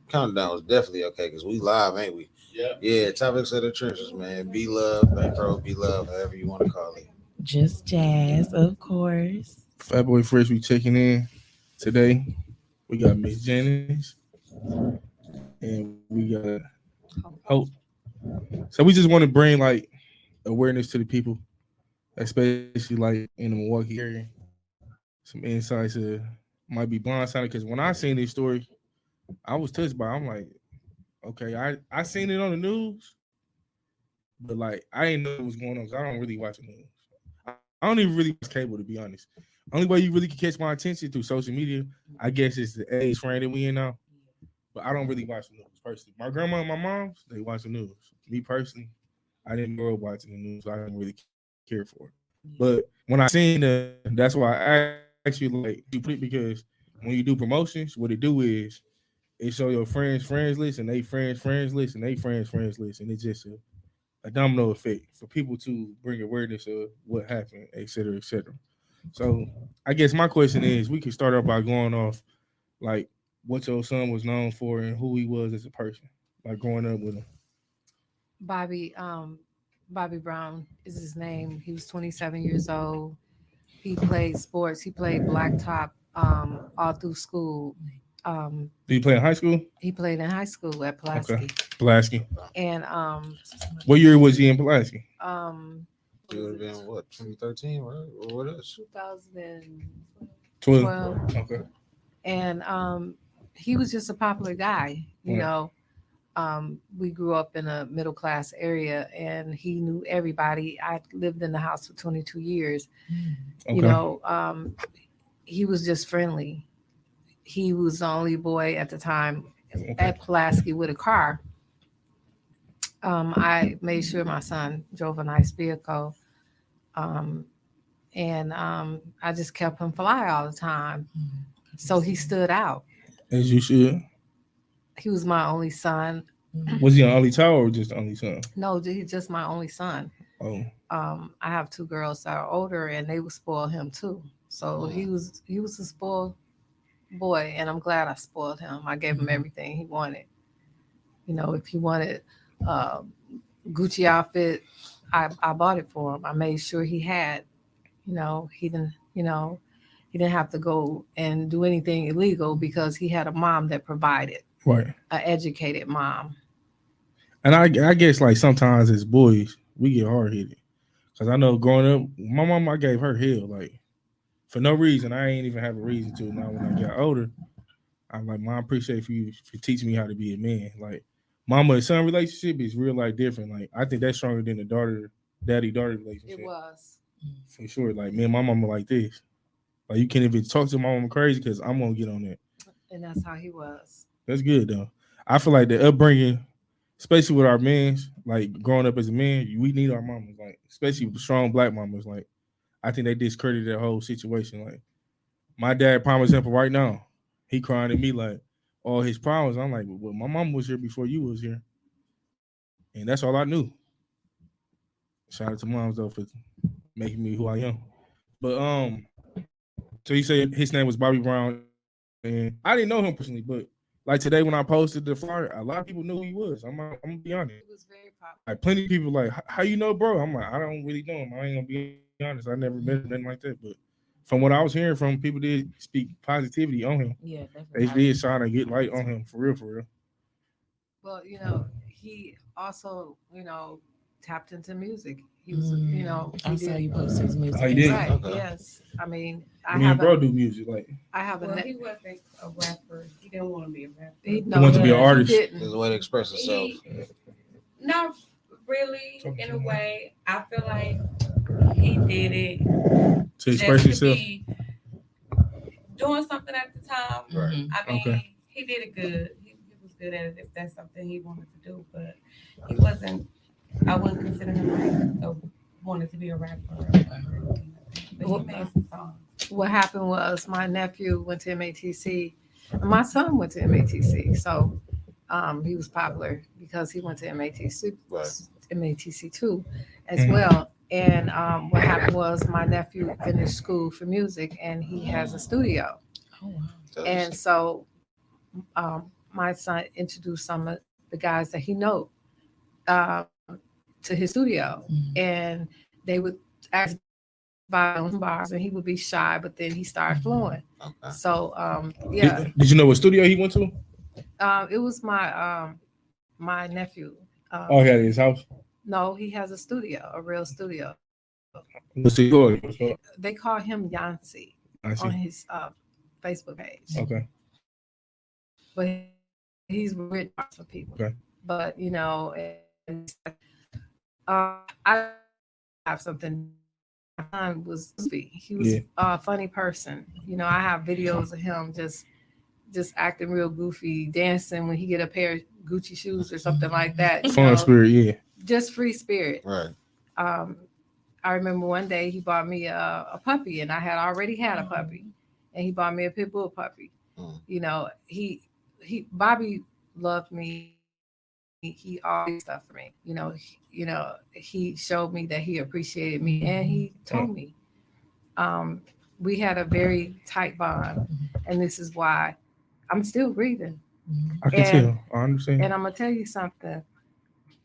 Countdown was definitely okay because we live, ain't we? Yeah. Yeah, topics of the trenches, man. Be love, bankroll, be love, however you want to call it. Just jazz, of course. Fatboy Fresh, we checking in today. We got Miss Janice and we got Hope. So we just want to bring like awareness to the people, especially like in the Milwaukee area. Some insights might be blindsided because when I seen this story, I was touched by it. I'm like, okay, I seen it on the news, but like I didn't know what was going on because I don't really watch the news. I don't even really watch cable to be honest. Only way you really can catch my attention through social media, I guess, is the age frame that we in now. But I don't really watch the news personally. My grandma and my mom, they watch the news. Me personally, I didn't grow up watching the news. So I didn't really care for it. But when I seen that's why I asked you like you put it because when you do promotions, what it do is it show your friends list and they friends list and they friends list, and it's just a domino effect for people to bring awareness of what happened, et cetera, et cetera. So I guess my question is, we can start off by going off like what your son was known for and who he was as a person, like growing up with him. Bobby, Bobby Brown is his name. He was 27 years old. He played sports. He played blacktop all through school. Did he play in high school? He played in high school at Pulaski. Okay, Pulaski. And What year was he in Pulaski? It would have been what 2013, right? Or what else? 2012. 12. Okay. And he was just a popular guy, you Right. know. We grew up in a middle class area, and he knew everybody. I lived in the house for 22 years. Okay. You know, he was just friendly. He was the only boy at the time at Pulaski with a car. I made sure my son drove a nice vehicle. Um, and I just kept him fly all the time. So he stood out. As you should. He was my only son. Was he an only child or just the only son? No, he's just my only son. Oh, I have two girls that are older, and they would spoil him too. So he was a spoiled boy, and I'm glad I spoiled him. I gave him everything he wanted. You know, if he wanted uh, Gucci outfit, I bought it for him. I made sure he had. You know, he didn't. You know, he didn't have to go and do anything illegal because he had a mom that provided, right. an educated mom. And I guess like sometimes as boys we get hard headed because I know growing up, my mom I gave her hell like for no reason. I ain't even have a reason to. Now when I got older, I'm like, Mom, I appreciate for you for teaching me how to be a man. Like mama and son relationship is real like different. Like I think that's stronger than the daddy daughter relationship. It was. For sure. Like me and my mama like this. Like you can't even talk to my mama crazy because I'm gonna get on that. And that's how he was. That's good though. I feel like the upbringing, especially with our men, like growing up as a man, we need our mamas, like especially with strong black mamas. Like I think they discredited that whole situation. Like my dad, prime example, right now, he crying at me like all his problems. I'm like, well, my mom was here before you was here, and that's all I knew. Shout out to moms though for making me who I am. But so you say his name was Bobby Brown, and I didn't know him personally, but like today when I posted the flyer, a lot of people knew who he was. I'm gonna be honest. He was very popular. Like plenty of people like, how you know, bro? I'm like, I don't really know him. I ain't gonna be honest. I never met him, nothing like that. But from what I was hearing from people did speak positivity on him. Yeah, They definitely. did try to get light on him for real, for real. Well, you know, he also, you know, tapped into music. He was, you know, I he saw did. you post his music. Oh, he did? Right. Okay. Yes. I mean, Me and bro do music. Like I have a. Well, he wasn't a rapper. He didn't want to be a rapper. He, wanted to be an artist. didn't. There's a way to express itself. Not really, in a way. I feel like he did it to express just to yourself. be doing something at the time. Right. I mean, Okay. he did it good. He was good at it if that's something he wanted to do. But he wasn't. I wouldn't consider him like wanted to be a rapper. But he made some songs. What happened was my nephew went to MATC, and my son went to MATC. So he was popular because he went to MATC, Right. MATC too, as Mhm. well. And what happened was my nephew finished school for music, and he has a studio. Oh, wow. And so my son introduced some of the guys that he know uh, to his studio, and they would ask by on bars, and he would be shy, but then he started flowing. Okay. So yeah, Did you know what studio he went to? it was my nephew. Oh, he had his house. No, he has a studio, a real studio. Let's see. Go ahead. They call him Yancy I see. on his Facebook page. Okay. But he's written for people. Okay. But you know, I have something. My son was he was a funny person. You know, I have videos of him just acting real goofy, dancing when he get a pair of Gucci shoes or something like that. You Fun know, spirit, yeah. just free spirit. Right. I remember one day he bought me a puppy, and I had already had a puppy, and he bought me a pit bull puppy. You know, Bobby loved me. He always stuff for me. You know, he showed me that he appreciated me, and he told me. We had a very tight bond, and this is why I'm still grieving. I can tell. I understand. And I'm gonna tell you something.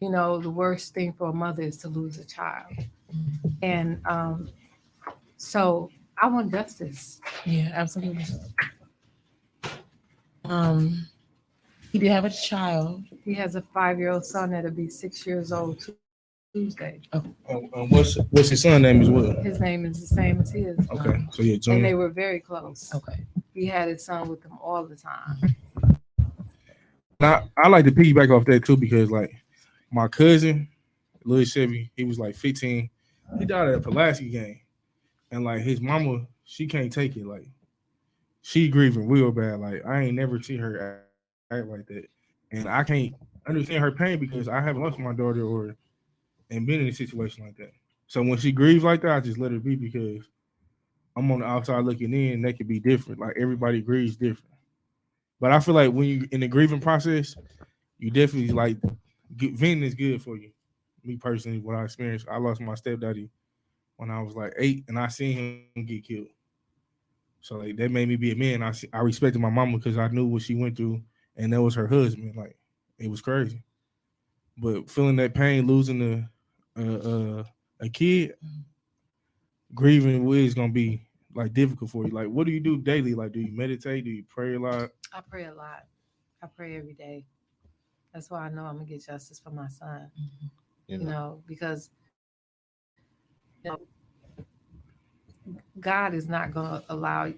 You know, the worst thing for a mother is to lose a child. And so I want justice. Yeah, absolutely. He did have a child. He has a 5-year-old son that'll be 6 years old Tuesday. What's his son's name as well? His name is the same as his. Okay, so yeah, And Junior. they were very close. Okay. He had his son with him all the time. Now, I like to piggyback off that too because like my cousin, Lil Chevy, he was like 15. He died at a Pulaski game, and like his mama, she can't take it. Like she grieving real bad. Like I ain't never seen her act like that, and I can't understand her pain because I haven't lost my daughter and been in a situation like that. So when she grieves like that, I just let her be because I'm on the outside looking in. That could be different. Like everybody grieves different. But I feel like when you in the grieving process, you definitely like venting is good for you. Me personally, what I experienced, I lost my stepdaddy when I was like 8, and I seen him get killed. So like that made me be a man. I respected my mama because I knew what she went through, and that was her husband. Like it was crazy. But feeling that pain, losing a kid, grieving is gonna be like difficult for you. Like, what do you do daily? Like, do you meditate? Do you pray a lot? I pray a lot. I pray every day. That's why I know I'm gonna get justice for my son. You know, because you know, God is not gonna allow.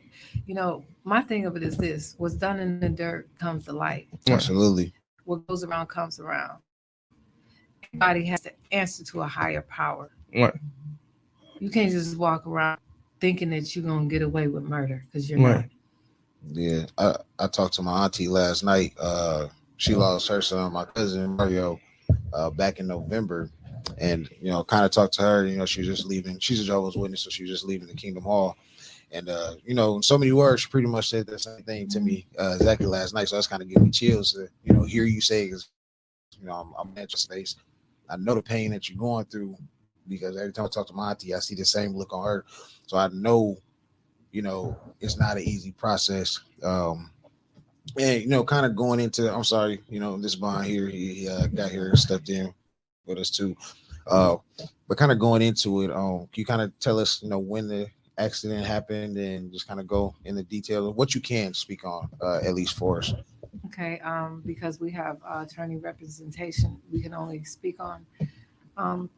You know, my thing of it is this: what's done in the dirt comes to light. Absolutely. What goes around comes around. Everybody has to answer to a higher power. Right. You can't just walk around thinking that you're gonna get away with murder because you're Right. not. Yeah. I talked to my auntie last night. She lost her son, my cousin Mario, back in November. And, you know, kind of talked to her, you know, she was just leaving. She's a Jehovah's Witness, so she was just leaving the Kingdom Hall. And, you know, in so many words, she pretty much said the same thing to me exactly last night. So that's kind of giving me chills to, you know, hear you say, because, you know, I'm in your space. I know the pain that you're going through because every time I talk to my auntie, I see the same look on her. So I know, you know, it's not an easy process. And, you know, kind of going into, I'm sorry, you know, this bond here, he got here and stepped in with us too. But kind of going into it, can you kind of tell us, you know, when the accident happened and just kind of go into detail of what you can speak on, at least for us. Okay, because we have attorney representation, we can only speak on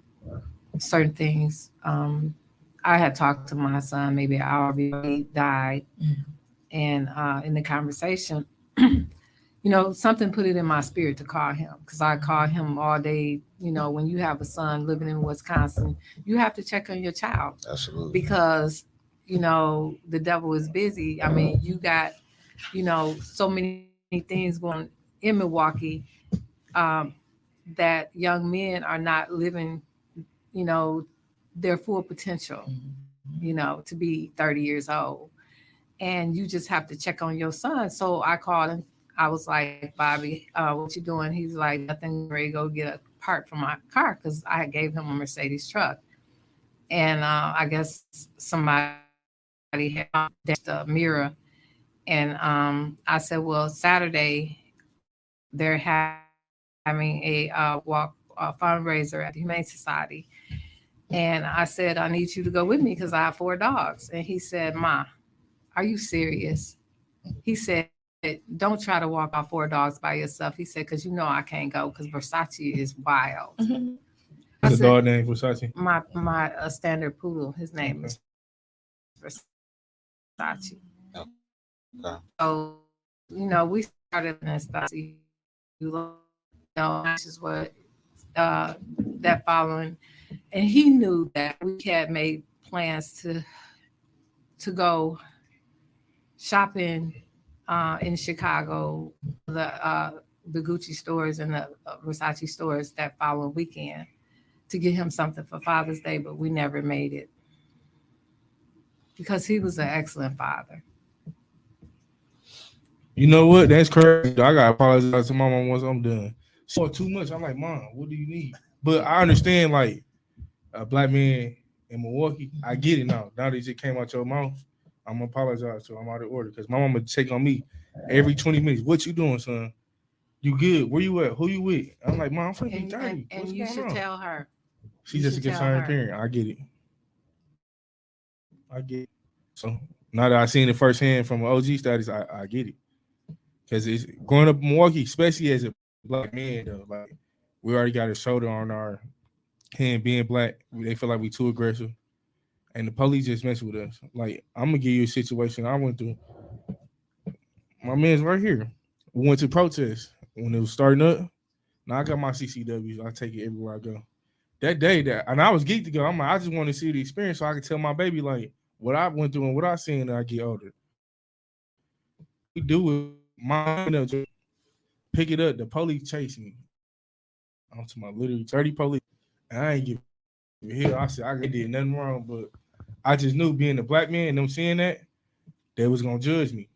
certain things. I had talked to my son maybe an hour before he died, and in the conversation, you know, something put it in my spirit to call him because I call him all day. You know, when you have a son living in Wisconsin, you have to check on your child. Absolutely. Because, you know, the devil is busy. I mean, you got, you know, so many things going in Milwaukee that young men are not living, you know, their full potential, you know, to be 30 years old. And you just have to check on your son. So I called him. I was like, Bobby, what you doing? He's like, nothing, ready to go get a part for my car because I gave him a Mercedes truck. And I guess somebody had dashed the mirror. And I said, well, Saturday, they're having a fundraiser at the Humane Society. And I said, I need you to go with me because I have 4 dogs. And he said, Ma, are you serious? He said, don't try to walk out 4 dogs by yourself. He said, because you know I can't go because Versace is wild. I The said, dog name Versace. my standard poodle, his name is Versace. Okay. So, we started in Versace. That's just what that following. And he knew that we had made plans to go shopping in Chicago, the Gucci stores and the Versace stores that following weekend to get him something for Father's Day, but we never made it because he was an excellent father. You know what? That's crazy. I gotta apologize to my mom once I'm done. She bought too much. I'm like, Mom, what do you need? But I understand, like, a black man in Milwaukee. I get it now. Now that it just came out your mouth, I'm gonna apologize to her. I'm out of order because my mama check on me every 20 minutes. What you doing, son? You good? Where you at? Who you with? I'm like, Mom, I'm finna be 30. And What's you going should on? tell her. She's you just a should tell concerned her. parent. I get it. So now that I seen it firsthand from an OG status, I get it. Because it's growing up in Milwaukee, especially as a black man, though, like we already got a shoulder on our hand being black. They feel like we too aggressive. And the police just mess with us. Like, I'm gonna give you a situation I went through. My man's right here. We went to protest when it was starting up. Now I got my CCWs. I take it everywhere I go. That day and I was geeked to go. I'm like, I just want to see the experience so I can tell my baby like what I went through and what I seen when I get older. We do it. My pick it up. The police chase me. I'm to my literally 30 police. And I ain't give a hell. I said I did nothing wrong, but I just knew being a black man and them seeing that, they was gonna judge me.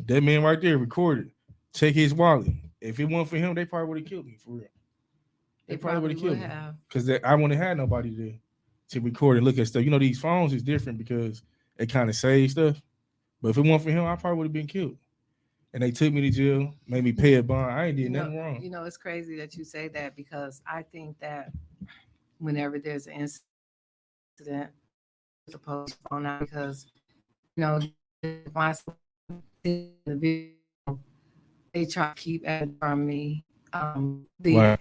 That man right there recorded. Check his wallet. If it wasn't for him, they probably would have killed me for real. They probably would have killed me because I wouldn't have had nobody there to record and look at stuff. You know, these phones is different because it kind of saves stuff. But if it wasn't for him, I probably would have been killed. And they took me to jail, made me pay a bond. I ain't did nothing wrong. It's crazy that you say that because I think that whenever there's an incident, the police phone out because my the video, they try to keep it from me. Right.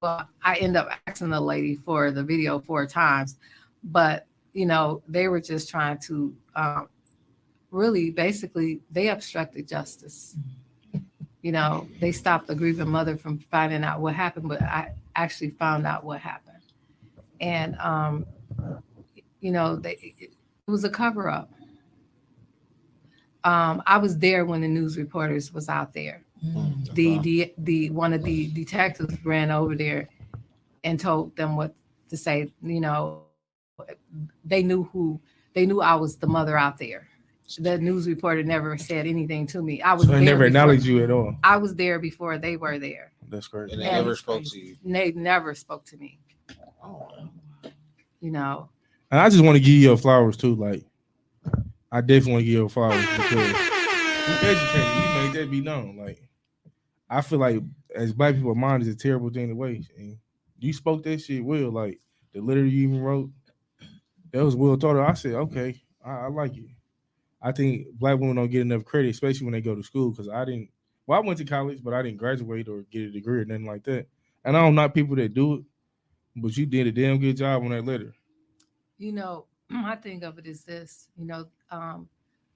Well, I end up asking the lady for the video 4 times, but they were just trying to really basically they obstructed justice. They stopped the grieving mother from finding out what happened, but I actually found out what happened. And it was a cover up. I was there when the news reporters was out there. The one of the detectives ran over there and told them what to say. They knew I was the mother out there. The news reporter never said anything to me. I was. So they never acknowledged you at all. I was there before they were there. That's crazy. And they never spoke to you. They never spoke to me. Oh. And I just want to give you your flowers too. Like, I definitely want to give you flowers because you educated. You made that be known. Like, I feel like as black people, mine is a terrible thing to waste. And you spoke that shit well. Like, the letter you even wrote, that was well thought of. I said, okay, I like it. I think black women don't get enough credit, especially when they go to school. Because I went to college, but I didn't graduate or get a degree or nothing like that. And I don't knock people that do it, but you did a damn good job on that letter. My thing of it is this,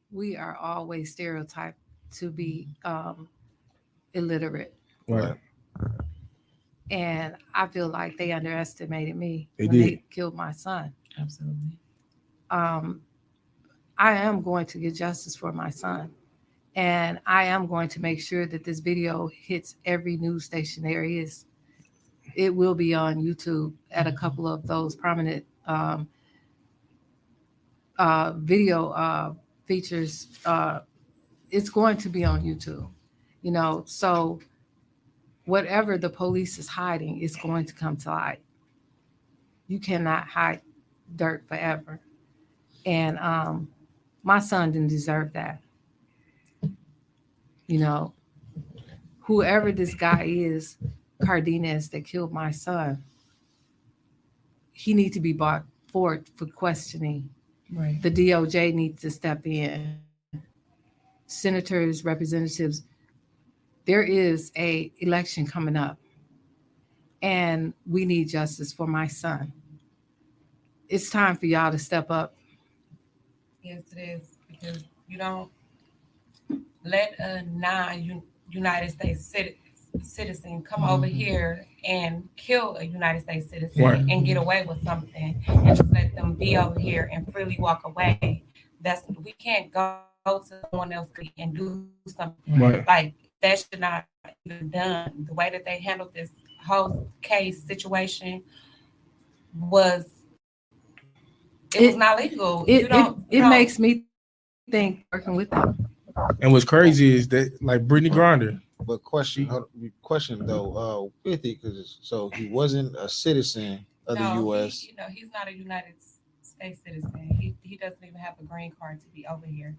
we are always stereotyped to be illiterate. Right. And I feel like they underestimated me when they killed my son. Absolutely. I am going to get justice for my son. And I am going to make sure that this video hits every news station there is. It will be on YouTube at a couple of those prominent video features. It's going to be on YouTube, so whatever the police is hiding is going to come to light. You cannot hide dirt forever. And My son didn't deserve that. You know, whoever this guy is, Cardenas, that killed my son, he needs to be brought forward for questioning. Right. The DOJ needs to step in. Senators, representatives, there is a election coming up, and we need justice for my son. It's time for y'all to step up. Yes, it is, because you don't let a non-United States citizen come over here and kill a United States citizen Right. and get away with something, and just let them be over here and freely walk away. We can't go to someone else and do something Right. like that. Should not even done. The way that they handled this whole case situation was it was not legal. It makes me think working with them. And what's crazy is that, like Brittany Grinder, But question though, with it, because so he wasn't a citizen of the U.S. He's not a United States citizen. He doesn't even have a green card to be over here.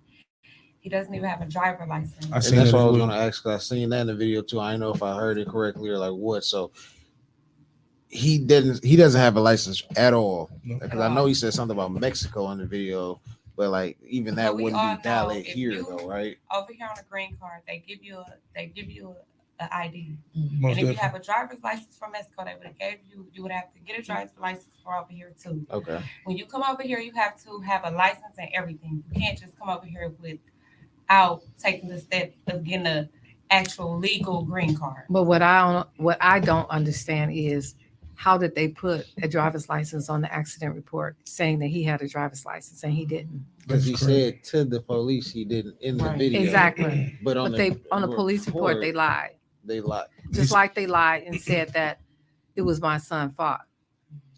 He doesn't even have a driver license. And that's what I was going to ask. Cause I seen that in the video too. I don't know if I heard it correctly or like what. So he doesn't have a license at all. Because I know he said something about Mexico in the video, but like even that wouldn't be valid here though, right? Over here on a green card, they give you an ID. Most and if you definitely. have a driver's license from Mexico, they would have gave you would have to get a driver's license for over here too. Okay. When you come over here, you have to have a license and everything. You can't just come over here without taking the step of getting an actual legal green card. But what I don't understand is, how did they put a driver's license on the accident report saying that he had a driver's license and he didn't? Because he said to the police he didn't in the video. Exactly. But on the police report they lied. They lied. Just like they lied and said that it was my son's fault.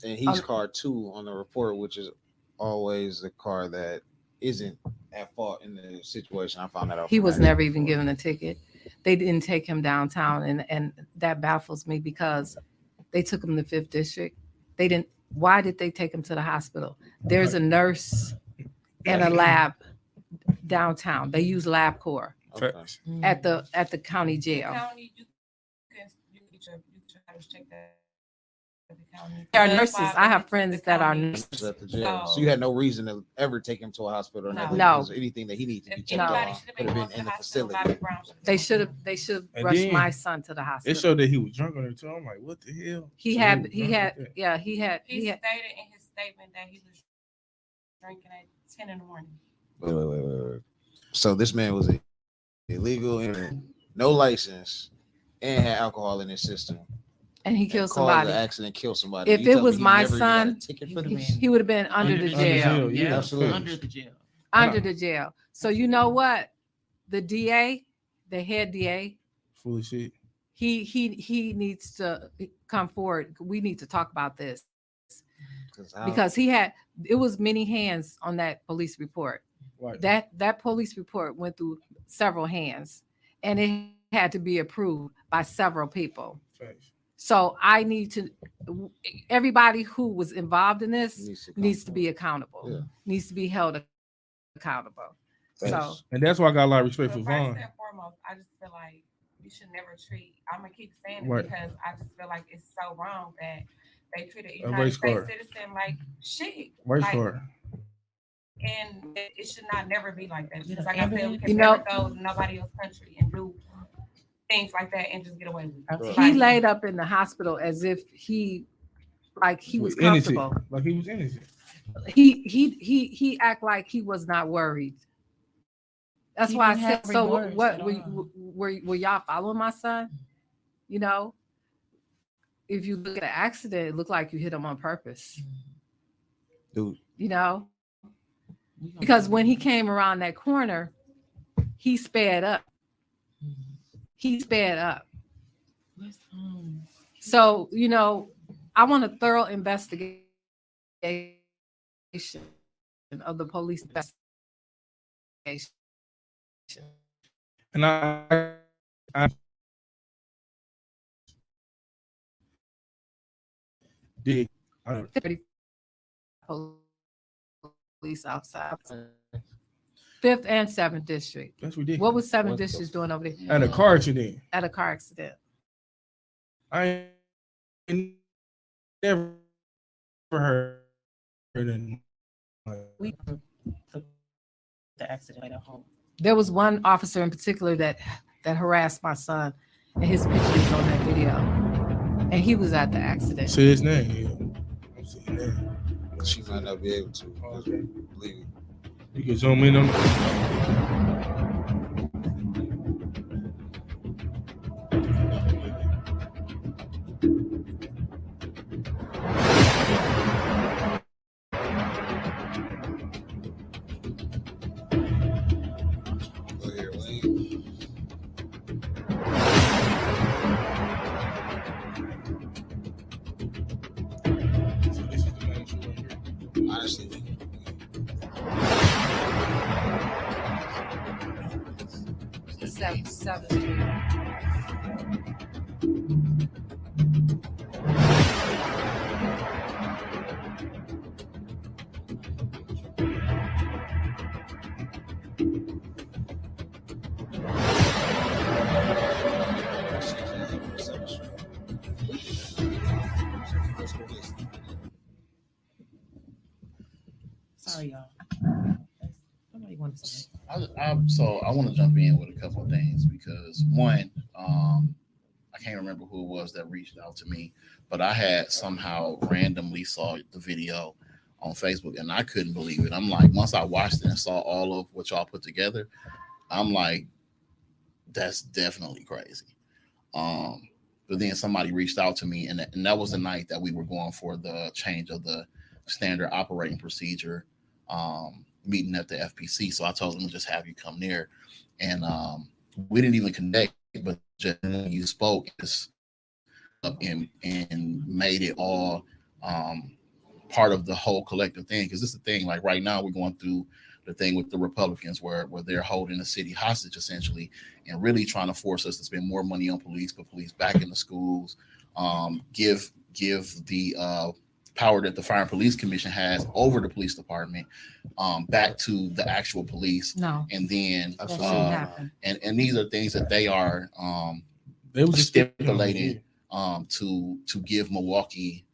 And he's car 2 on the report, which is always the car that isn't at fault in the situation. I found that out. He was never even given a ticket. They didn't take him downtown, and that baffles me because they took him to 5th District. They didn't. Why did they take him to the hospital? There's a nurse and a lab downtown. They use LabCorp at the county jail. County, you get your check that. There are nurses. I have friends that are nurses. At the jail. So you had no reason to ever take him to a hospital or nothing. No. Because anything that he needed to be checked on could have been in the facility. They should have And rushed then my son to the it hospital. showed that he was drunk on it too. I'm like, what the hell? He Mm-hmm. had He he had stated in his statement that he was drinking at 10 in the morning. Wait. So this man was illegal and no license and had alcohol in his system. and he killed Caused somebody. the accident, killed somebody. If You it tell was me he my never even got a son, ticket for he this? would've He would have been under the jail. Yeah, absolutely. Under the jail. Under the jail. So you know what? The DA, the head DA, Full of shit. he needs to come forward. We need to talk about this How- because it was many hands on that police report. Right. That police report went through several hands, and it had to be approved by several people. Facts. So I need to, everybody who was involved in this needs to be come accountable, Yeah. needs to be held accountable. So Thanks. And that's why I got a lot of respect for But Vaughn. first and foremost, I just feel like you should never treat. I'm gonna keep saying it Right. because I just feel like it's so wrong that they treat a A United race States car. citizen like shit. Race Like, car. and it should not never be like that. Yeah, Because like I said, we you can know- never go to nobody else's country and do things like that and just get away with it. Absolutely. he Like, laid up in the hospital as if he was innocent. comfortable. Like he was innocent. He act like he was not worried. That's He why I didn't said. have So remorse what at all. were y'all following my son? You know, if you look at the accident, it looked like you hit him on purpose. Dude, You know, because when he came around that corner, he sped up. He sped up. So, you know, I want a thorough investigation of the police investigation. And I did. I, 30 police outside. 5th and 7th district. That's ridiculous. What was 7th What the district doing over there? And a car accident. At a car accident. I ain't never heard nothing. We took the accident at home. There was one officer in particular that harassed my son, and his picture is on that video. And he was at the accident. Say his name. Yeah. I'm seeing that. She might not be able to. Okay. Believe it. You can zoom in on it. Go here, Wayne. So this is the main show right here. Honestly, Seventh Street. Sorry, y'all. Nobody wants to say. So I want to jump in with a couple of things because one, I can't remember who it was that reached out to me, but I had somehow randomly saw the video on Facebook and I couldn't believe it. I'm like, once I watched it and saw all of what y'all put together, I'm like, that's definitely crazy. But then somebody reached out to me, and that was the night that we were going for the change of the standard operating procedure meeting at the FPC. So I told them to just have you come there, and we didn't even connect, but just when you spoke and made it all part of the whole collective thing. Because this is the thing, like right now we're going through the thing with the Republicans where they're holding the city hostage essentially and really trying to force us to spend more money on police, put police back in the schools, give the power that the Fire and Police Commission has over the police department back to the actual police. No, And then that shouldn't happen. and these are things that they are They was just stipulated to give Milwaukee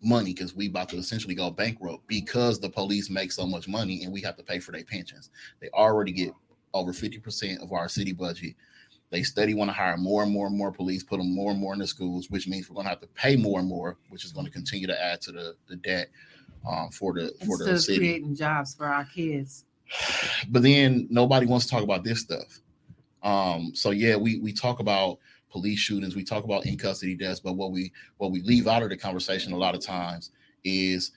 money because we about to essentially go bankrupt because the police make so much money and we have to pay for their pensions. They already get over 50% of our city budget. They steady want to hire more and more and more police, put them more and more in the schools, which means we're going to have to pay more and more, which is going to continue to add to the debt for the Instead of city. creating jobs for our kids. But then nobody wants to talk about this stuff. So yeah, we talk about police shootings, we talk about in custody deaths, but what we leave out of the conversation a lot of times is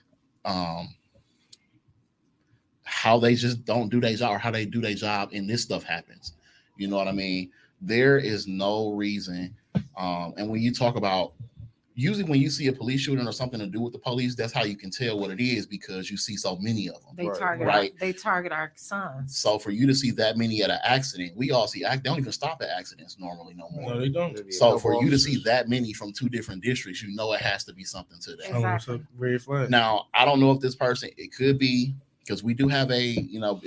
how they just don't do their job or how they do their job and this stuff happens. You know what I mean? There is no reason. And when you talk about, usually when you see a police shooting or something to do with the police, that's how you can tell what it is because you see so many of them. They Right. target Right. they target our sons. So for you to see that many at an accident, we all see, they don't even stop at accidents normally no more. No, they don't. So for you to see that many from two different districts, you know it has to be something to that. Exactly. Red flag. Now, I don't know if this person, it could be because we do have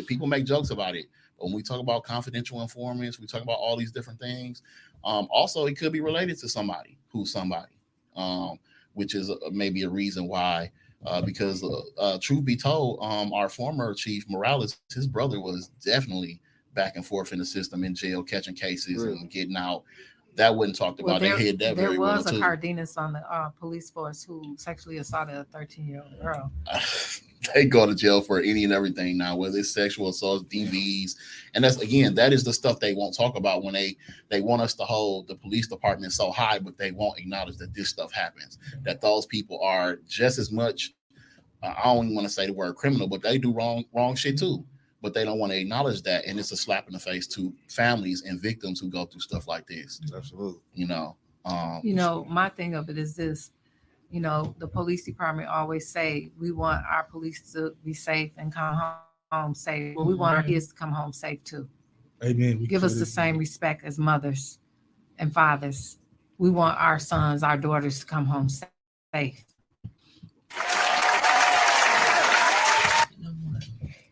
people make jokes about it. But when we talk about confidential informants, we talk about all these different things. Also, it could be related to somebody who's somebody, which is maybe a reason why. Because truth be told, our former chief Morales, his brother was definitely back and forth in the system in jail, catching cases and getting out. That wasn't talked about. They hid that very well There was a too. Cardenas on the police force who sexually assaulted a 13-year-old girl. They go to jail for any and everything now, whether it's sexual assaults, DVs, and that is the stuff they won't talk about when they want us to hold the police department so high, but they won't acknowledge that this stuff happens. That those people are just as much. I don't even want to say the word criminal, but they do wrong shit too. But they don't want to acknowledge that, and it's a slap in the face to families and victims who go through stuff like this. Absolutely. My thing of it is this. The police department always say we want our police to be safe and come home safe. Well, we want our kids to come home safe too. Amen. Give us the same respect as mothers and fathers. We want our sons, our daughters to come home safe.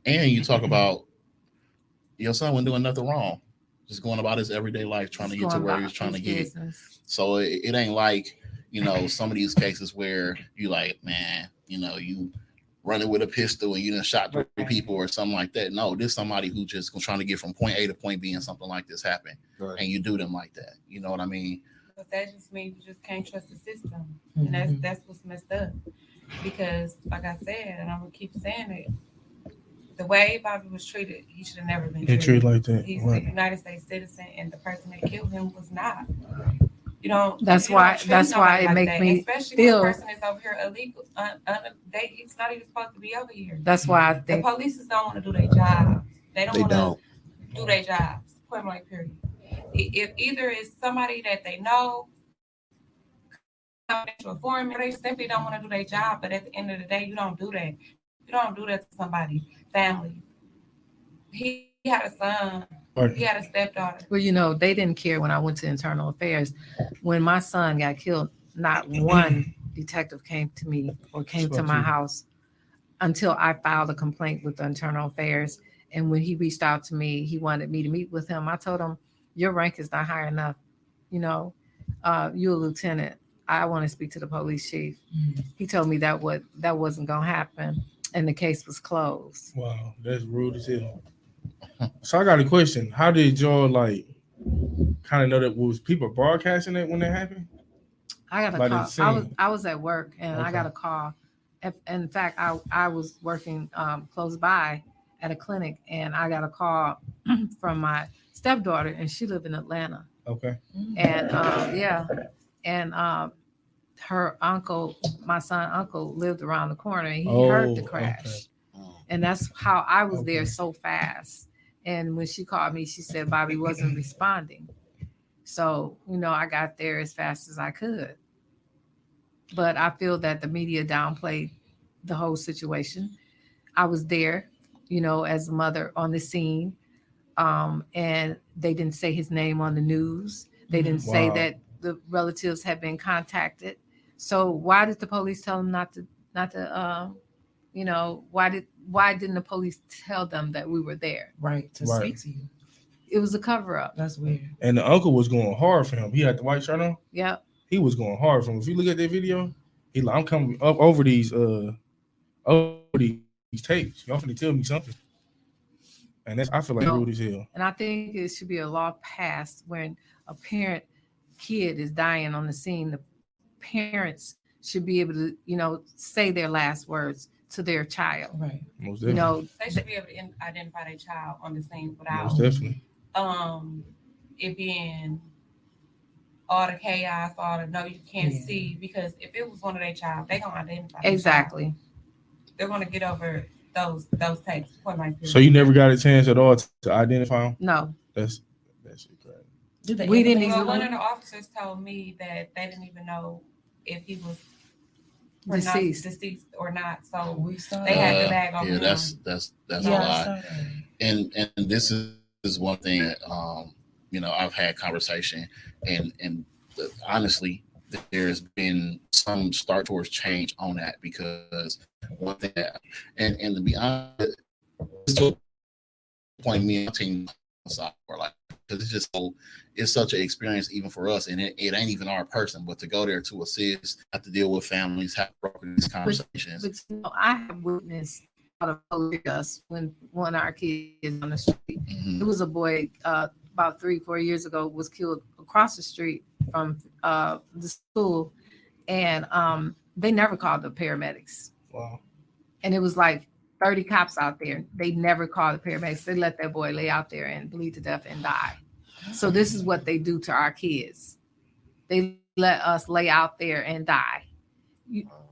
And you talk about your son wasn't doing nothing wrong, just going about his everyday life, trying to get to where he was trying to get. So it ain't like, some of these cases where you like, man, you running with a pistol and you done shot 3 people or something like that. No, this somebody who just trying to get from point A to point B and something like this happen, and you do them like that. You know what I mean? But that just means you just can't trust the system, and that's what's messed up. Because, like I said, and I'm gonna keep saying it, the way Bobby was treated, he should have never been treated like that. He's Right. a United States citizen, and the person that killed him was not. That's why it makes me especially feel. when the person is over here illegal. He's not even supposed to be over here. That's why I The think police don't want to do their job. They don't They want don't. to do their jobs. Point blank, period. If either it's somebody that they know, confidential informant, they simply don't want to do their job. But at the end of the day, you don't do that. You don't do that to somebody, family. He had a son. He had a stepdaughter. well, they didn't care when I went to internal affairs. When my son got killed, not one detective came to me or came to my house until I filed a complaint with the internal affairs. And when he reached out to me, he wanted me to meet with him. I told him, your rank is not high enough. You're a lieutenant. I want to speak to the police chief. He told me that wasn't going to happen. And the case was closed. Wow, that's rude as hell. So I got a question. How did y'all kind of know that was people broadcasting it when it happened? I got a By the call. scene. I was at work and I got a call. In fact, I was working close by at a clinic and I got a call from my stepdaughter and she lived in Atlanta. Okay. And and her uncle, my son uncle, lived around the corner and he heard the crash. Okay. And that's how I was there so fast. And when she called me, she said Bobby wasn't responding. So, I got there as fast as I could. But I feel that the media downplayed the whole situation. I was there, as a mother on the scene. And they didn't say his name on the news. They didn't say that the relatives had been contacted. So why did the police tell them not to why didn't the police tell them that we were there? Right, to speak to you. It was a cover up. That's weird. And the uncle was going hard for him. He had the white shirt on. Yep. He was going hard for him. If you look at that video, he like, I'm coming up over these tapes. Y'all finna tell me something. And I feel like rude as hell. And I think it should be a law passed when a kid is dying on the scene. The parents should be able to, say their last words to their child. Right. Most definitely. They should be able to identify their child on the scene without Most definitely. It being all the chaos, all the you can't see, because if it was one of their child, they're gonna identify exactly. They're gonna get over those tapes. So you never got a chance at all to identify them? No. That's it. We didn't even. One of the officers told me that they didn't even know if he was deceased or not. So we saw they had the bag on him. That's a lie. And this is one thing that I've had conversation and honestly there's been some start towards change on that, because one thing that, and to be honest, it's to a point me and my team or like, because it's such an experience even for us, and it ain't even our person, but to go there to assist, have to deal with families, have these conversations. But I have witnessed how the police us when one of our kids on the street. Mm-hmm. It was a boy about 3-4 years ago was killed across the street from the school, and they never called the paramedics. Wow. And it was like 30 cops out there. They never called the paramedics. They let that boy lay out there and bleed to death and die. So this is what they do to our kids. They let us lay out there and die.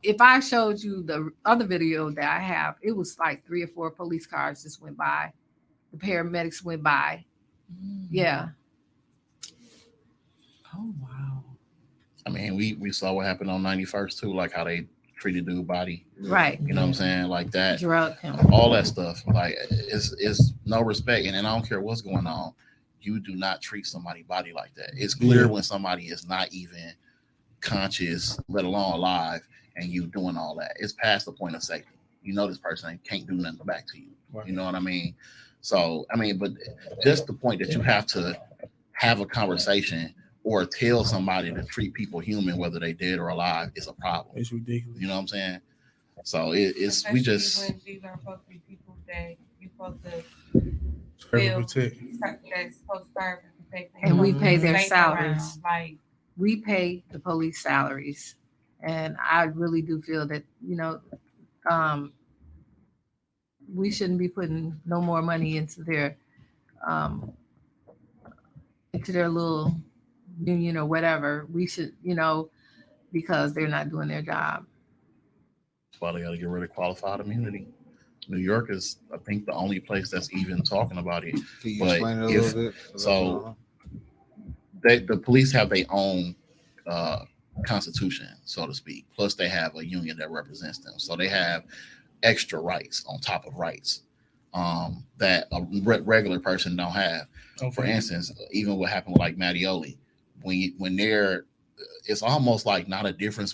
If I showed you the other video that I have, it was like 3 or 4 police cars just went by. The paramedics went by. Yeah. Oh, wow. I mean, we saw what happened on 91st too, like how they treated dude's body. Right. You know what I'm saying? Like that. Drug him. All that stuff. Like it's no respect. And I don't care what's going on. You do not treat somebody's body like that. It's clear when somebody is not even conscious, let alone alive, and you doing all that. It's past the point of safety. This person can't do nothing back to you. Right. You know what I mean? So I mean, but just the point that you have to have a conversation or tell somebody to treat people human, whether they dead or alive, is a problem. It's ridiculous. You know what I'm saying? So it's Especially we just when these are supposed to be people that you're supposed to Serve feel and protect. that's supposed to serve and protect. And we pay their Safe salaries. around, like We pay the police salaries. And I really do feel that, we shouldn't be putting no more money into their little union or whatever. We should, because they're not doing their job. that's why they got to get rid of qualified immunity. New York is, I think, the only place that's even talking about it. Can you But explain it a if- little bit? so- The police have their own constitution, so to speak. Plus, they have a union that represents them, so they have extra rights on top of rights that a regular person don't have. For instance, even what happened with like Mattioli, when they're, it's almost like not a difference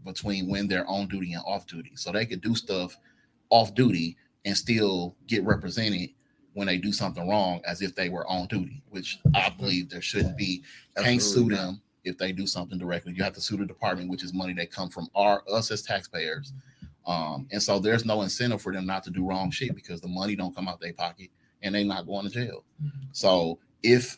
between when they're on duty and off duty. So they could do stuff off duty and still get represented when they do something wrong as if they were on duty, which I believe there shouldn't be. Can't sue Absolutely not. them if they do something directly. You have to sue the department, which is money that come from us as taxpayers. And so there's no incentive for them not to do wrong shit because the money don't come out their pocket and they're not going to jail. So if,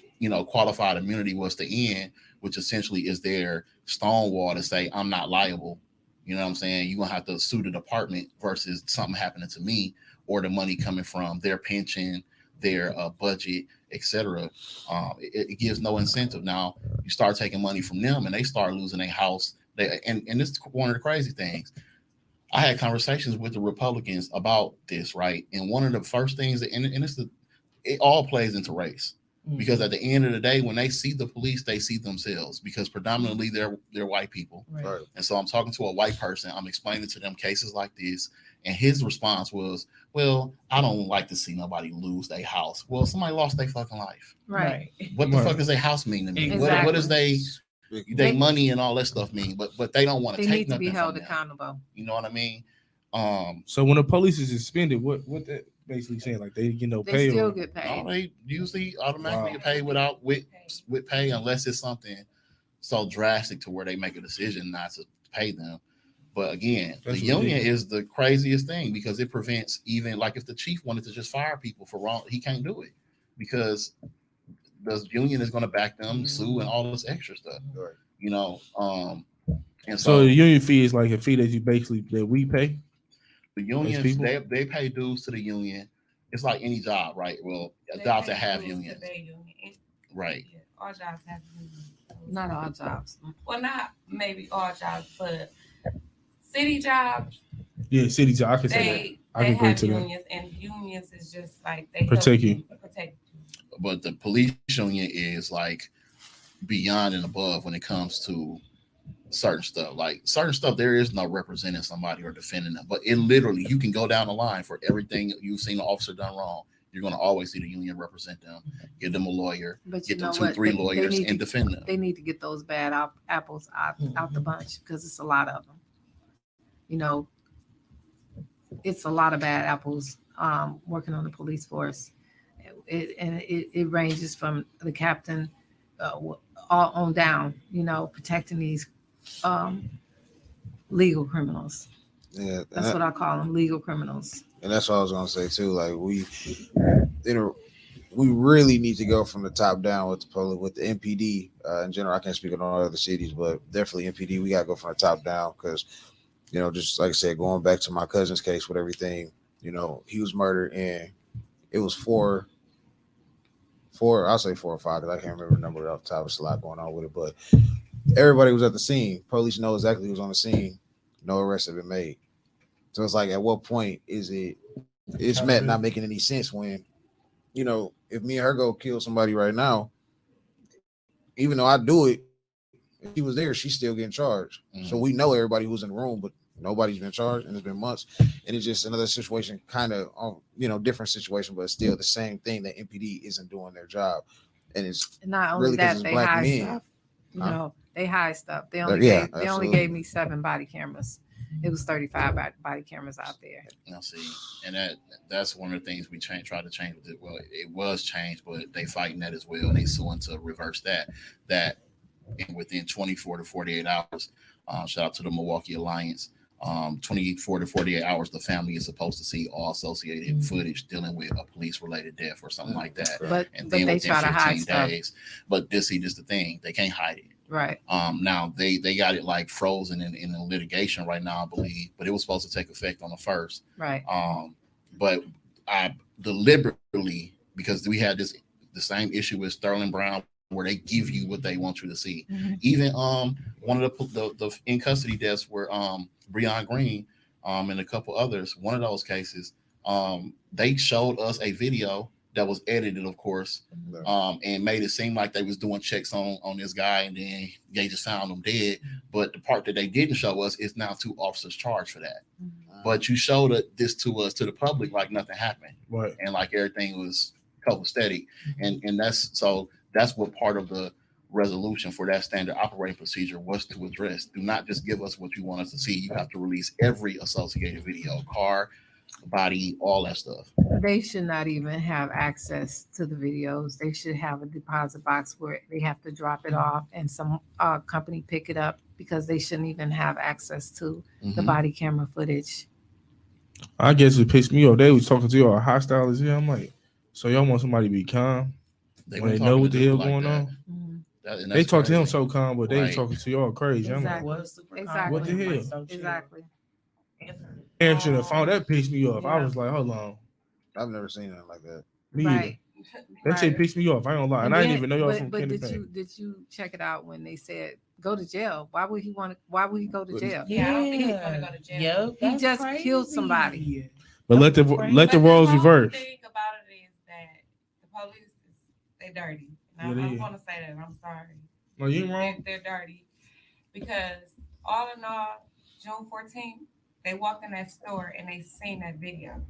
qualified immunity was to end, which essentially is their stonewall to say, I'm not liable, you know what I'm saying? You're going to have to sue the department versus something happening to me or the money coming from their pension, their budget, etc. It gives no incentive. Now you start taking money from them and they start losing their house. And this is one of the crazy things. I had conversations with the Republicans about this, right? And one of the first things, it all plays into race. Because at the end of the day, when they see the police, they see themselves because predominantly they're white people. Right. And so I'm talking to a white person. I'm explaining to them cases like this. And his response was, well, I don't like to see nobody lose their house. Well, somebody lost their fucking life. Right. What the Right. fuck does their house mean to me? Exactly. What does they They- money and all that stuff mean? But they don't want to They take need to be nothing held from them. accountable. You know what I mean? So when the police is suspended, what that basically saying? Like they They pay still or get paid. No, they usually automatically Wow. get paid with pay unless it's something so drastic to where they make a decision not to pay them. But again, That's the union ridiculous. is the craziest thing because it prevents even like if the chief wanted to just fire people for wrong, he can't do it because the union is going to back them, sue, and all this extra stuff. Right. And so the union fee is like a fee that we pay. the As unions people? they pay dues to the union. It's like any job, right? Well, they jobs pay that have dues to unions, their union. right? Yeah, all jobs have unions. Not all jobs. Well, not maybe all jobs, but city jobs, Yeah, city job. I can say that. they I can agree have to that. unions, and unions is just like they help Protect you. Protect you. But the police union is like beyond and above when it comes to certain stuff. Like certain stuff, there is no representing somebody or defending them. But it literally, you can go down the line for everything you've seen an officer done wrong. You're going to always see the union represent them, give them a lawyer, But you get know them what? 2-3 They lawyers, need and to- defend them. They need to get those bad apples out the bunch because it's a lot of them. It's a lot of bad apples working on the police force. It ranges from the captain all on down, protecting these legal criminals. Yeah, That's what I call them, legal criminals. and that's what I was gonna say too. Like we really need to go from the top down with the police, with the MPD in general. I can't speak on all other cities, but definitely MPD. We gotta go from the top down because, just like I said, going back to my cousin's case with everything, he was murdered and it was four. I'll say 4 or 5 because I can't remember the number off the top. There's a lot going on with it, but everybody was at the scene. Police know exactly who was on the scene. No arrests have been made. So it's like, at what point is it's not making any sense when, if me and her go kill somebody right now, even though I do it, if he was there, she's still getting charged. So we know everybody who's in the room, but nobody's been charged, and it's been months. And it's just another situation, kind of, different situation, but still the same thing that MPD isn't doing their job. And it's And not only really 'cause that, it's they black hide men. stuff. Huh? They hide stuff. They Yeah, only absolutely. gave me 7 body cameras. it was 35 body cameras out there. Now see, and that's one of the things we tried to change with it. Well, it was changed, but they fighting that as well, and they suing to reverse that. That within 24 to 48 hours, shout out to the Milwaukee Alliance. 24 to 48 hours, the family is supposed to see all associated footage dealing with a police-related death or something like that. But And but then they within try to hide 15 stuff. days, but this is the thing, they can't hide it. Right. Now they got it like frozen in the litigation right now, I believe, but it was supposed to take effect on the 1st. Right. But I deliberately, because we had the same issue with Sterling Brown, where they give you what they want you to see. Even one of the in custody deaths where Breon Green and a couple others, one of those cases, they showed us a video that was edited, of course, and made it seem like they was doing checks on this guy, and then they just found him dead. But the part that they didn't show us is now 2 officers charged for that. But you showed this to us, to the public, like nothing happened, Right. and like everything was steady, and that's what part of the resolution for that standard operating procedure was to address. Do not just give us what you want us to see. You have to release every associated video, car, body, all that stuff. They should not even have access to the videos. They should have a deposit box where they have to drop it off and some company pick it up, because they shouldn't even have access to the body camera footage. I guess it pissed me off. They was talking to y'all hostile as hell. I'm like, so y'all want somebody to be calm when they know what the hell going on? They talk to him so calm, but they talking to y'all crazy. I'm like, Exactly. what the hell? Exactly. Answering the phone, that pissed me off. I was like, hold on. I've never seen it like that. Me either. That shit pissed me off. I ain't gonna lie. And I didn't even know y'all from But Kennesaw. did you check it out when they said go to jail? Why would he go to jail? Yeah, I don't think he's gonna go to jail. He just killed somebody. But let the roles reverse. The thing about it is that the police, they dirty. And Yeah, I they want to say that. I'm sorry. No, you ain't wrong. They're dirty because all in all, June 14th, they walked in that store and they seen that video.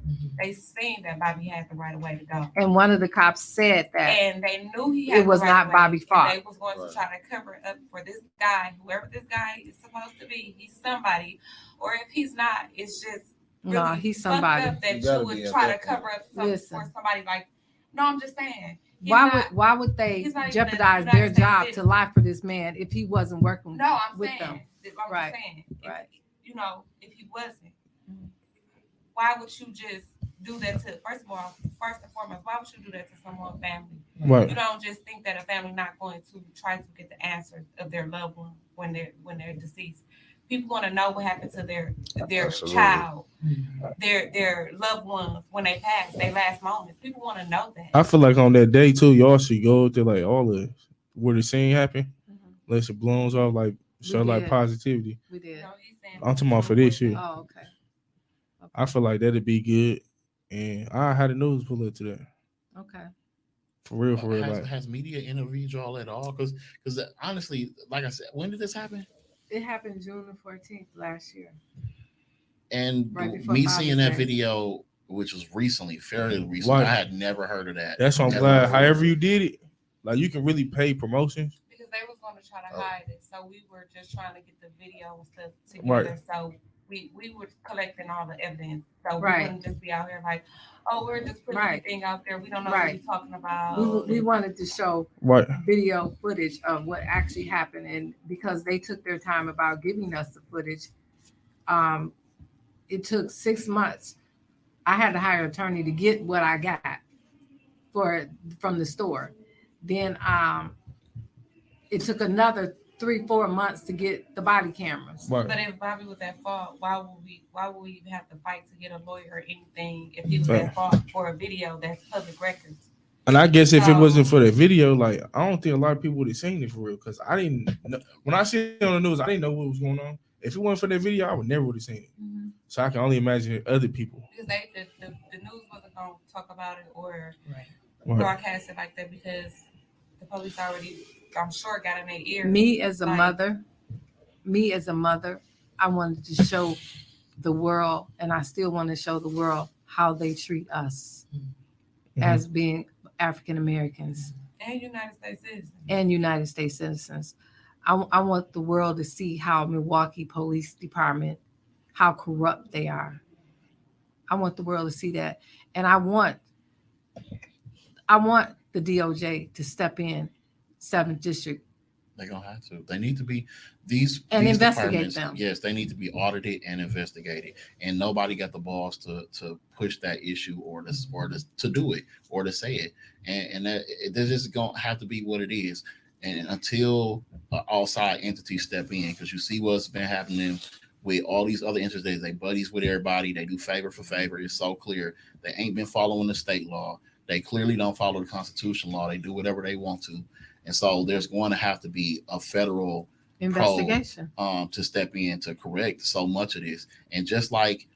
They seen that Bobby had the right way to go. And one of the cops said that. And they knew he had It was the right not way, Bobby's fault. and they was going to try to cover it up for this guy, whoever this guy is supposed to be. He's somebody, or if he's not, it's just really No, he's fucked somebody. up that gotta you would be at try to that cover up Listen. for somebody like. No, I'm just saying. he's Why not- why would they he's not even jeopardize a their United States job to citizen. lie for this man if he wasn't working No, I'm with saying. them? I'm Right, just saying. right. If he wasn't, why would you just do that to? First and foremost, why would you do that to someone's family? Right. You don't just think that a family not going to try to get the answers of their loved one when they're deceased. People want to know what happened to their Absolutely. child, their loved ones when they pass, their last moments. People want to know that. I feel like on that day too, y'all should go to like all of where the scene happened. Let your balloons off, like show like did. positivity. We did. He's saying I'm talking about for this year. Oh, okay. I feel like that'd be good, and I had the news pull up to that. Okay. For real, for real. Like, Has media interviewed y'all at all? Because honestly, like I said, when did this happen? It happened June the 14th last year. And Right before me Father's seeing that Day. video, which was fairly recently, Right. I had never heard of that. that's why I'm Never glad. heard of However it. you did it, like you can really pay promotions. because they was going to try to Oh. hide it, so we were just trying to get the video and stuff together. Right. So we were collecting all the evidence, so Right. we wouldn't just be out here like, oh, we're just putting Right. anything out there. We don't know Right. what we're talking about. We wanted to show Right. video footage of what actually happened, and because they took their time about giving us the footage, it took 6 months. I had to hire an attorney to get what I got from the store. Then it took another 3-4 months to get the body cameras. Right. But if Bobby was at fault, why would we even have to fight to get a lawyer or anything if he was Right. at fault for a video that's public records? And I guess if it So- wasn't for the video, like I don't think a lot of people would have seen it for real. Because I didn't know, when I see it on the news, I didn't know what was going on. If it wasn't for that video, I would never would have seen it. So I can only imagine other people. Because the news wasn't going to talk about it or Right. broadcast it like that because the police already, I'm sure, got in their ear. Me as a Like- mother, I wanted to show the world, and I still want to show the world how they treat us Mhm. as being African Americans And United States citizens. and United States citizens. I want the world to see how Milwaukee Police Department how corrupt they are. I want the world to see that. And I want the DOJ to step in 7th District. They're gonna have to. They need to be And these investigate departments. them. Yes, they need to be audited and investigated. And nobody got the balls to push that issue or to do it or to say it. And that this is gonna have to be what it is. And until outside entities step in, because you see what's been happening with all these other entities, they buddies with everybody. They do favor for favor. It's so clear. They ain't been following the state law. They clearly don't follow the Constitution law. They do whatever they want to. And so there's going to have to be a federal Investigation. to step in to correct so much of this. And just like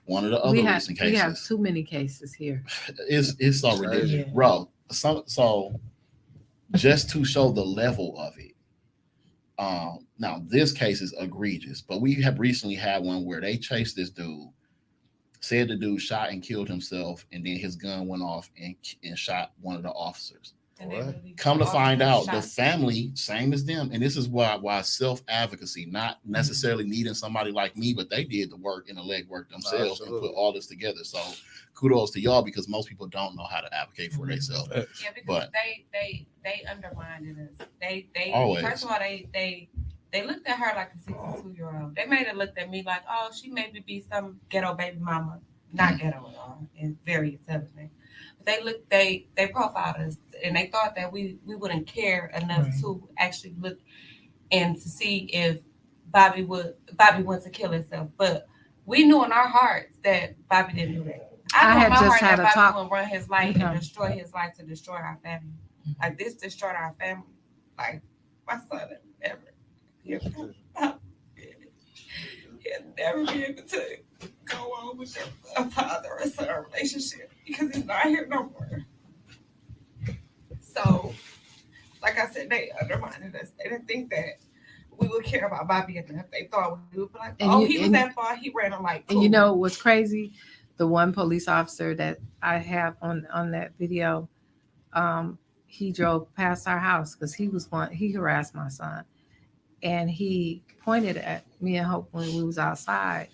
one of the other recent cases, we have too many cases here. it's so ridiculous, Yeah. bro. So just to show the level of it. Now this case is egregious, but we have recently had one where they chased this dude, said the dude shot and killed himself, and then his gun went off and shot one of the officers. And What? they really Come to find out, the shot. family, same as them, and this is why self-advocacy, not necessarily needing somebody like me, but they did the work and the legwork themselves and Absolutely. put all this together. So kudos to y'all, because most people don't know how to advocate for themselves. Yeah, because But- they undermined us. They Always. first of all they looked at her like a 62-year-old. They made her look at me like, oh, she maybe be some ghetto baby mama. Not ghetto at all, and very intelligent. But they profiled us, and they thought that we wouldn't care enough Right. to actually look and to see if Bobby wants to kill himself. But we knew in our hearts that Bobby didn't do that. I knew had in my just heart had that a Bobby talk would run his life with and him. destroy his life to destroy our family. Like this destroyed our family. Like my son never. He'll never be able to go on with a father or son relationship because he's not here no more. So, like I said, they undermined us. They didn't think that we would care about Bobby enough. They thought we would be like, And oh, you- he was and- that far. He ran a light. And you know what's crazy? The one police officer that I have on that video, he drove past our house because he harassed my son, and he pointed at me and Hope when we was outside,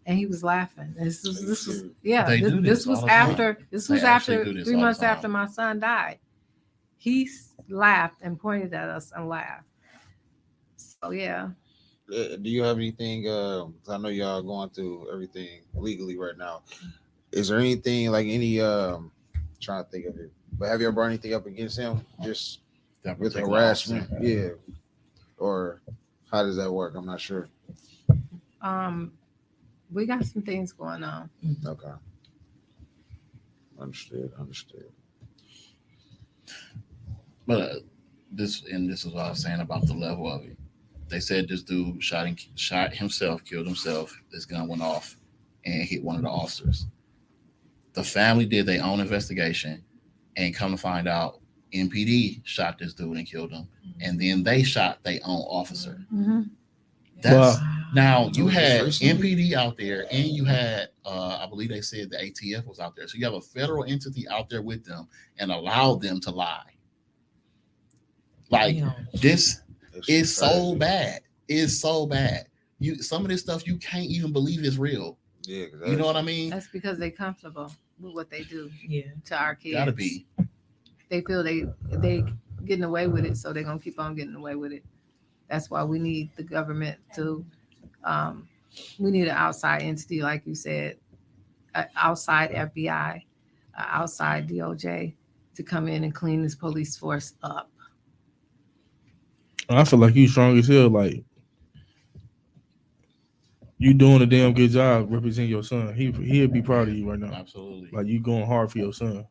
and he was laughing. This was yeah. They do This this was all the time. after this They was actually after do this 3 all the months time. after my son died. He laughed and pointed at us and laughed. So yeah. Do you have anything? 'Cause I know y'all going through everything legally right now. Is there anything like any? Trying to think of it. But have you ever brought anything up against him? Just That with particular harassment? officer. Yeah. Or how does that work? I'm not sure. We got some things going on. Okay. Understood. But this is what I was saying about the level of it. They said this dude shot himself, killed himself. His gun went off and hit one of the officers. The family did their own investigation, and come to find out, MPD shot this dude and killed him, and then they shot their own officer. Mhm. That's Wow. now you Oh, just had recently? MPD out there, and you had I believe they said the ATF was out there. So you have a federal entity out there with them and allowed them to lie. Like Damn. this is so crazy. bad. It's so bad. Some of this stuff you can't even believe is real. Yeah. 'Cause You know what I mean? That's because they're comfortable with what they do Yeah. to our kids. Gotta be. They feel they getting away with it, so they're gonna keep on getting away with it. That's why we need the government to. We need an outside entity, like you said, outside FBI, outside DOJ, to come in and clean this police force up. I feel like you strong as hell. Like you doing a damn good job representing your son. He'll be proud of you right now. Absolutely. Like you going hard for your son.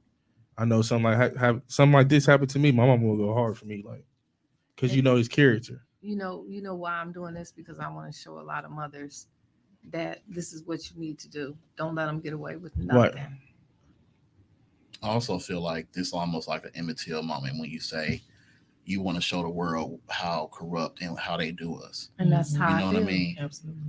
I know something like this happened to me. My mom will go hard for me, like because you know his character. You know why I'm doing this, because I want to show a lot of mothers that this is what you need to do. Don't let them get away with nothing. Right. I also feel like this is almost like an Emmett Till moment when you say you want to show the world how corrupt and how they do us. And that's how You I know feel. what I mean? Absolutely.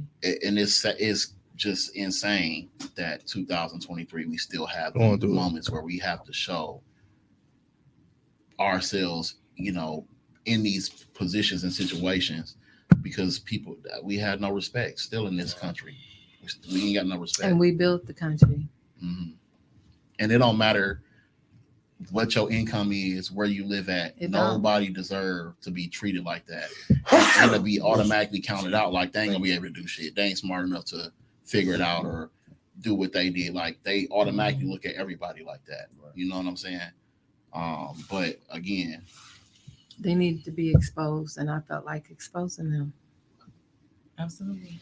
And it's just insane that 2023 we still have Going through it. moments where we have to show ourselves, in these positions and situations because we had no respect still in this country. We ain't got no respect. And we built the country. Mhm. And it don't matter what your income is, where you live at. It don't. Nobody deserve to be treated like that. And to be automatically counted out like they ain't gonna be able to do shit. They ain't smart enough to figure it out or do what they did. Like they automatically look at everybody like that. You know what I'm saying? But again, They needed to be exposed, and I felt like exposing them. Absolutely.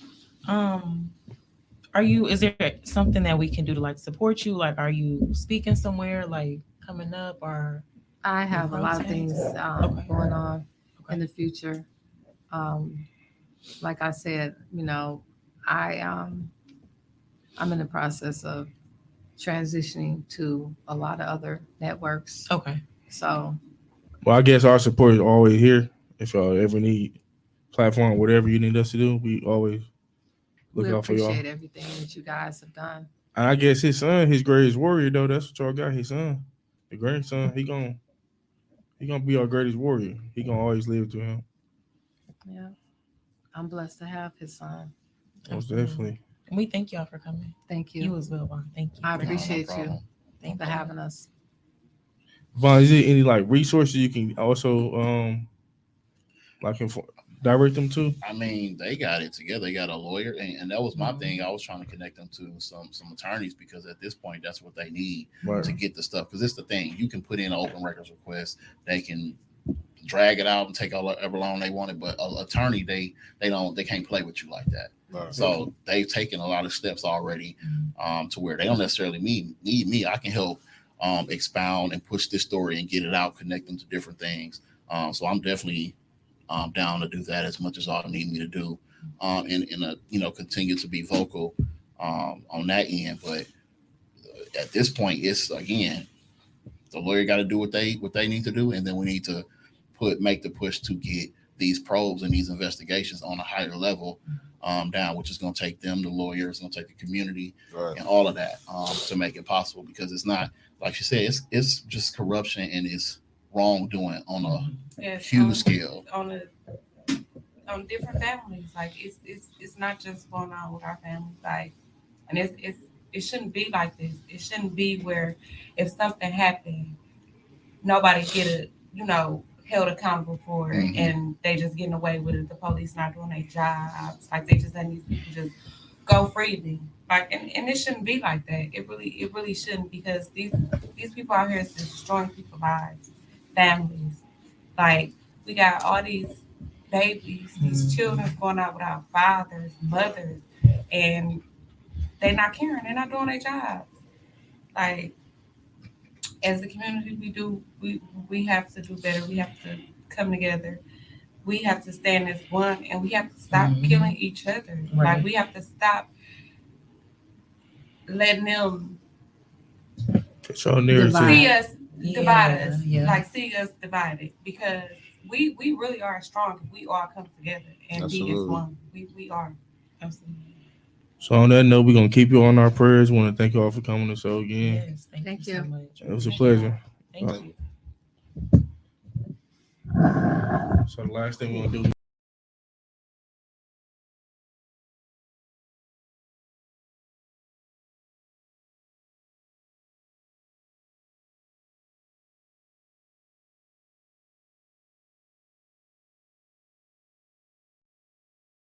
Is there something that we can do to like support you? Like, are you speaking somewhere, like coming up, or I have a lot of things Okay. going on Okay. in the future. Like I said, I'm in the process of transitioning to a lot of other networks. okay? So Well, I guess our support is always here. If y'all ever need platform, whatever you need us to do, we always look we out for y'all. appreciate everything that you guys have done. And I guess his son, his greatest warrior, though. That's what y'all got. His son, the grandson, he gonna be our greatest warrior. He gonna always live to him. Yeah, I'm blessed to have his son. Most Absolutely. definitely. And we thank y'all for coming. Thank You you as well, Vaughn. Thank you. I for appreciate coming. you. problem. Thank for you. having us. Vaughn, is there any like resources you can also direct them to? I mean, they got it together. They got a lawyer, and that was my Mhm. thing. I was trying to connect them to some attorneys because at this point, that's what they need Right. to get the stuff. Because it's the thing, you can put in an open records request. They can drag it out and take however long they want it, but an attorney, they can't play with you like that. Right. So they've taken a lot of steps already to where they don't necessarily need me. I can help expound and push this story and get it out, connect them to different things. So I'm definitely down to do that as much as y'all need me to do, and continue to be vocal on that end. But at this point, it's again, the lawyer got to do what they need to do, and then we need to make the push to get these probes and these investigations on a higher level down, which is going to take them, the lawyers, going to take the community, Right. and all of that to make it possible. Because it's not, like she said, it's just corruption and it's wrongdoing on a Yes, huge scale. on different families. Like it's not just going on with our family. Like, and it shouldn't be like this. It shouldn't be where if something happened, nobody held accountable for it, Mhm. and they just getting away with it. The police not doing their jobs. Like they just letting these people just go freely. Like, and it shouldn't be like that. It really shouldn't, because these people out here is destroying people's lives, families. Like, we got all these babies, these children going out without fathers, mothers, and they're not caring. They're not doing their jobs. Like, as a community, we have to do better. We have to come together. We have to stand as one, and we have to stop killing each other. Right. Like, we have to stop letting them It's all narrative. see us divide Yeah, us, yeah. like see us divided, because we really are strong if we all come together and be as Absolutely. one. We are. Absolutely. So on that note, we're gonna keep you on our prayers. Want to thank you all for coming to the show again. Yes. Thank Thank you you. so much. It was a pleasure. Thank you. So the last thing we're gonna do.